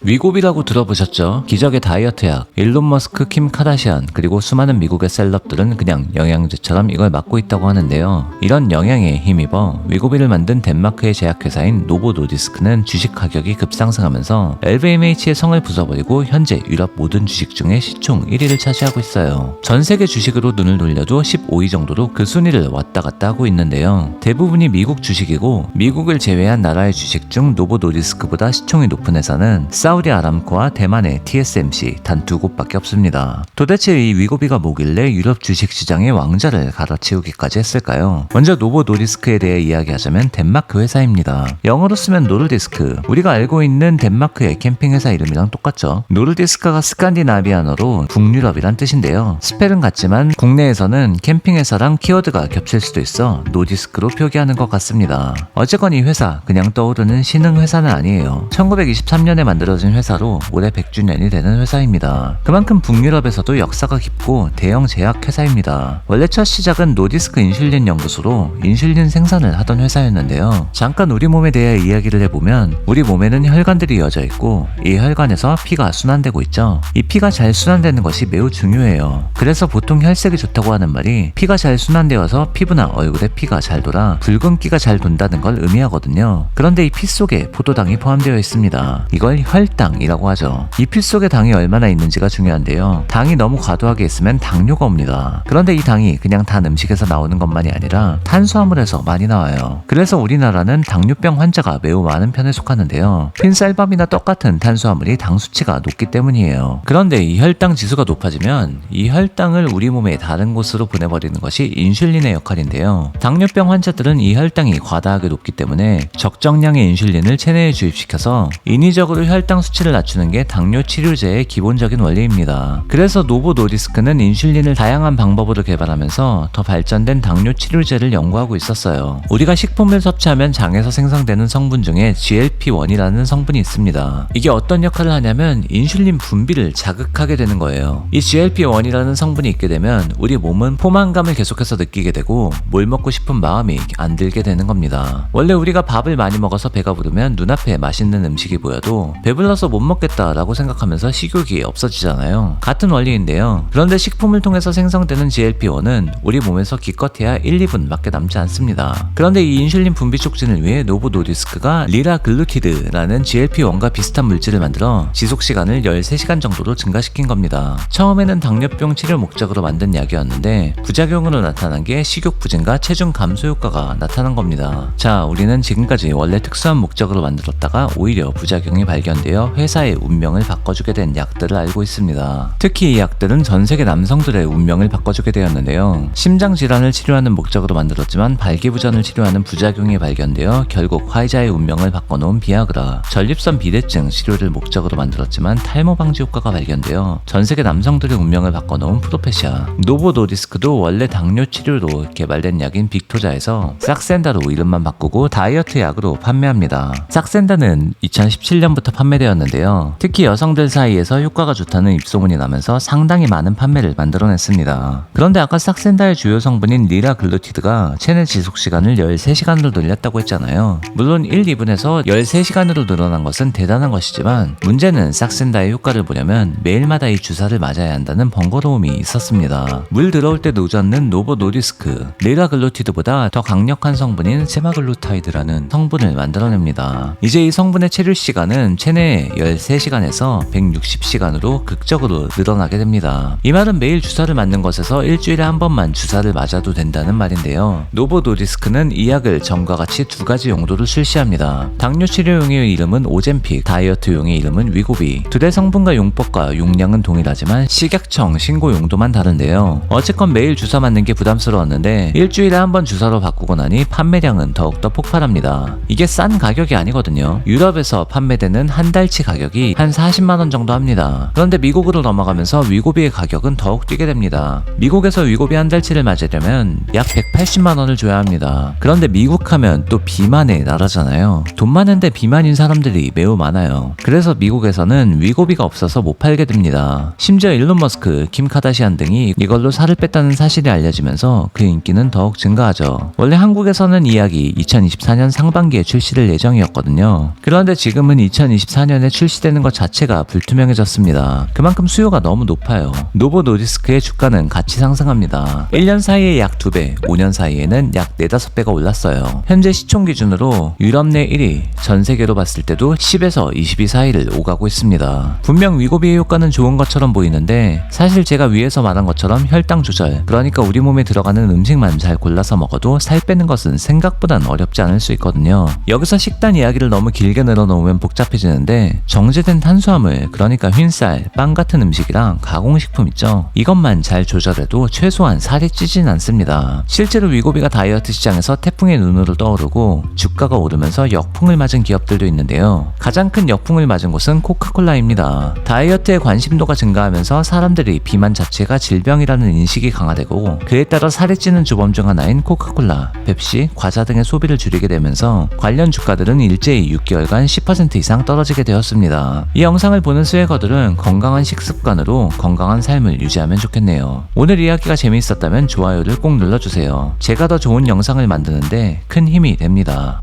위고비라고 들어보셨죠? 기적의 다이어트약, 일론 머스크, 킴 카다시안, 그리고 수많은 미국의 셀럽들은 그냥 영양제처럼 이걸 맞고 있다고 하는데요. 이런 영양에 힘입어 위고비를 만든 덴마크의 제약회사인 노보 노디스크는 주식 가격이 급상승하면서 LVMH의 성을 부숴버리고 현재 유럽 모든 주식 중에 시총 1위를 차지하고 있어요. 전 세계 주식으로 눈을 돌려도 15위 정도로 그 순위를 왔다 갔다 하고 있는데요. 대부분이 미국 주식이고 미국을 제외한 나라의 주식 중 노보 노디스크보다 시총이 높은 회사는 사우디 아람코와 대만의 TSMC 단 두 곳밖에 없습니다. 도대체 이 위고비가 뭐길래 유럽 주식시장의 왕자를 갈아치우기까지 했을까요? 먼저 노보 노디스크에 대해 이야기하자면 덴마크 회사입니다. 영어로 쓰면 노르디스크, 우리가 알고 있는 덴마크의 캠핑 회사 이름이랑 똑같죠. 노르디스크가 스칸디나비아어로 북유럽이란 뜻인데요. 스펠은 같지만 국내에서는 캠핑 회사랑 키워드가 겹칠 수도 있어 노디스크로 표기하는 것 같습니다. 어쨌건 이 회사 그냥 떠오르는 신흥 회사는 아니에요. 1923년에 만들어진 회사로 올해 100주년이 되는 회사입니다. 그만큼 북유럽에서도 역사가 깊고 대형 제약 회사입니다. 원래 첫 시작은 노디스크 인슐린 연구소로 인슐린 생산을 하던 회사였는데요. 잠깐 우리 몸에 대해 이야기를 해보면 우리 몸에는 혈관들이 이어져 있고 이 혈관에서 피가 순환되고 있죠. 이 피가 잘 순환되는 것이 매우 중요해요. 그래서 보통 혈색이 좋다고 하는 말이 피가 잘 순환되어서 피부나 얼굴에 피가 잘 돌아 붉은기가 잘 돈다는 걸 의미하거든요. 그런데 이 피 속에 포도당이 포함되어 있습니다. 이걸 혈당이라고 하죠. 이 피 속에 당이 얼마나 있는지가 중요한데요. 당이 너무 과도하게 있으면 당뇨가 옵니다. 그런데 이 당이 그냥 단 음식에서 나오는 것만이 아니라 탄수화물에서 많이 나와요. 그래서 우리나라는 당뇨병 환자가 매우 많은 편에 속하는데요. 흰쌀밥이나 떡 같은 탄수화물이 당 수치가 높기 때문이에요. 그런데 이 혈당 지수가 높아지면 이 혈당을 우리 몸의 다른 곳으로 보내버리는 것이 인슐린의 역할인데요. 당뇨병 환자들은 이 혈당이 과다하게 높기 때문에 적정량의 인슐린을 체내에 주입시켜서 인위적으로 혈당 수치를 낮추는 게 당뇨 치료제의 기본적인 원리입니다. 그래서 노보 노디스크는 인슐린을 다양한 방법으로 개발하면서 더 발전된 당뇨 치료제를 연구하고 있었어요. 우리가 식품을 섭취하면 장에서 생성되는 성분 중에 GLP-1이라는 성분이 있습니다. 이게 어떤 역할을 하냐면 인슐린 분비를 자극하게 되는 거예요. 이 GLP-1이라는 성분이 있게 되면 우리 몸은 포만감을 계속해서 느끼게 되고 뭘 먹고 싶은 마음이 안 들게 되는 겁니다. 원래 우리가 밥을 많이 먹어서 배가 부르면 눈앞에 맛있는 음식이 보여도 배불러서 못 먹겠다라고 생각하면서 식욕이 없어지잖아요. 같은 원리인데요. 그런데 식품을 통해서 생성되는 GLP-1은 우리 몸에서 기껏해야 1, 2분 밖에 남지 않습니다. 그런데 이 인슐린 분비 촉진을 위해 노보 노디스크가 리라글루티드라는 GLP-1과 비슷한 물질을 만들어 지속시간을 13시간 정도로 증가시킨 겁니다. 처음에는 당뇨병 치료 목적으로 만든 약이었는데 부작용으로 나타난 게 식욕 부진과 체중 감소 효과가 나타난 겁니다. 자, 우리는 지금까지 원래 특수한 목적으로 만들었다가 오히려 부작용이 발견되어 회사의 운명을 바꿔주게 된 약들을 알고 있습니다. 특히 이 약들은 전 세계 남성들의 운명을 바꿔주게 되었는데요. 심장 질환을 치료하는 목적으로 만들었지만 발기부전을 치료하는 부작용이 발견되어 결국 화이자의 운명을 바꿔놓은 비아그라, 전립선 비대증 치료를 목적으로 만들었지만 탈모 방지 효과가 발견되어 전 세계 남성들의 운명을 바꿔놓은 프로페시아, 노보 노디스크도 원래 당뇨 치료로 개발된 약인 빅토자에서 싹센다로 이름만 바꾸고 다이어트 약으로 판매합니다. 싹센다는 2017년부터 판매되었는데요. 특히 여성들 사이에서 효과가 좋다는 입소문이 나면서 상당히 많은 판매를 만들어냈습니다. 그런데 아까 싹센다의 주요 성분인 리라글루티드가 체내 지속시간을 13시간으로 늘렸다고 했잖아요. 물론 1, 2분에서 13시간으로 늘어난 것은 대단한 것이지만 문제는 싹센다의 효과를 보려면 매일마다 이 주사를 맞아야 한다는 번거로움이 있었습니다. 물 들어올 때 늦었는 노보 노디스크, 리라글루티드보다 더 강력한 성분인 세마글루타이드라는 성분을 만들어냅니다. 이제 이 성분의 체류 시간은 체내에 13시간에서 160시간으로 극적으로 늘어나게 됩니다. 이 말은 매일 주사를 맞는 것에서 일주일에 한 번만 주사를 맞아도 된다는 말인데요. 노보 노디스크는 이 약을 전과 같이 두 가지 용도로 출시합니다. 당뇨 치료용의 이름은 오젬픽, 다이어트용의 이름은 위고비. 두 대 성분과 용법과 용량은 동일하지만 식약청 신고 용도만 다른데요. 어쨌건 매일 주사 맞는 게 부담스러웠는데 일주일에 한 번 주사로 바꾸고 나니 판매량은 더욱더 폭발합니다. 이게 싼 가격이 아니거든요. 유럽에서 판매되는 한 달치 가격이 한 40만원 정도 합니다. 그런데 미국으로 넘어가면서 위고비의 가격은 더욱 뛰게 됩니다. 미국에서 위고비 한 달치를 맞으려면 약 180만원을 줘야 합니다. 그런데 미국 하면 또 비만의 나라잖아요. 돈 많은데 비만인 사람들이 매우 많아요. 그래서 미국에서는 위고비가 없어서 못 팔게 됩니다. 심지어 일론 머스크, 킴 카다시안 등이 이걸로 살을 뺐다는 사실이 알려지면서 그 인기는 더욱 증가하죠. 원래 한국에서는 이 약이 2024년 상반기에 출시될 예정이었거든요. 그런데 지금은 2024년 2024년에 출시되는 것 자체가 불투명해졌습니다. 그만큼 수요가 너무 높아요. 노보 노디스크의 주가는 같이 상승합니다. 1년 사이에 약 2배, 5년 사이에는 약 4, 5배가 올랐어요. 현재 시총 기준으로 유럽 내 1위, 전 세계로 봤을 때도 10에서 22 사이를 오가고 있습니다. 분명 위고비의 효과는 좋은 것처럼 보이는데 사실 제가 위에서 말한 것처럼 혈당 조절, 그러니까 우리 몸에 들어가는 음식만 잘 골라서 먹어도 살 빼는 것은 생각보단 어렵지 않을 수 있거든요. 여기서 식단 이야기를 너무 길게 늘어놓으면 복잡해지는데 정제된 탄수화물, 그러니까 흰쌀, 빵 같은 음식이랑 가공식품 있죠. 이것만 잘 조절해도 최소한 살이 찌진 않습니다. 실제로 위고비가 다이어트 시장에서 태풍의 눈으로 떠오르고 주가가 오르면서 역풍을 맞은 기업들도 있는데요. 가장 큰 역풍을 맞은 곳은 코카콜라입니다. 다이어트에 관심도가 증가하면서 사람들이 비만 자체가 질병이라는 인식이 강화되고 그에 따라 살이 찌는 주범 중 하나인 코카콜라, 펩시, 과자 등의 소비를 줄이게 되면서 관련 주가들은 일제히 6개월간 10% 이상 떨어지게 되었습니다. 이 영상을 보는 스웨거들은 건강한 식습관으로 건강한 삶을 유지하면 좋겠네요. 오늘 이야기가 재미있었다면 좋아요를 꼭 눌러주세요. 제가 더 좋은 영상을 만드는데 큰 힘이 됩니다.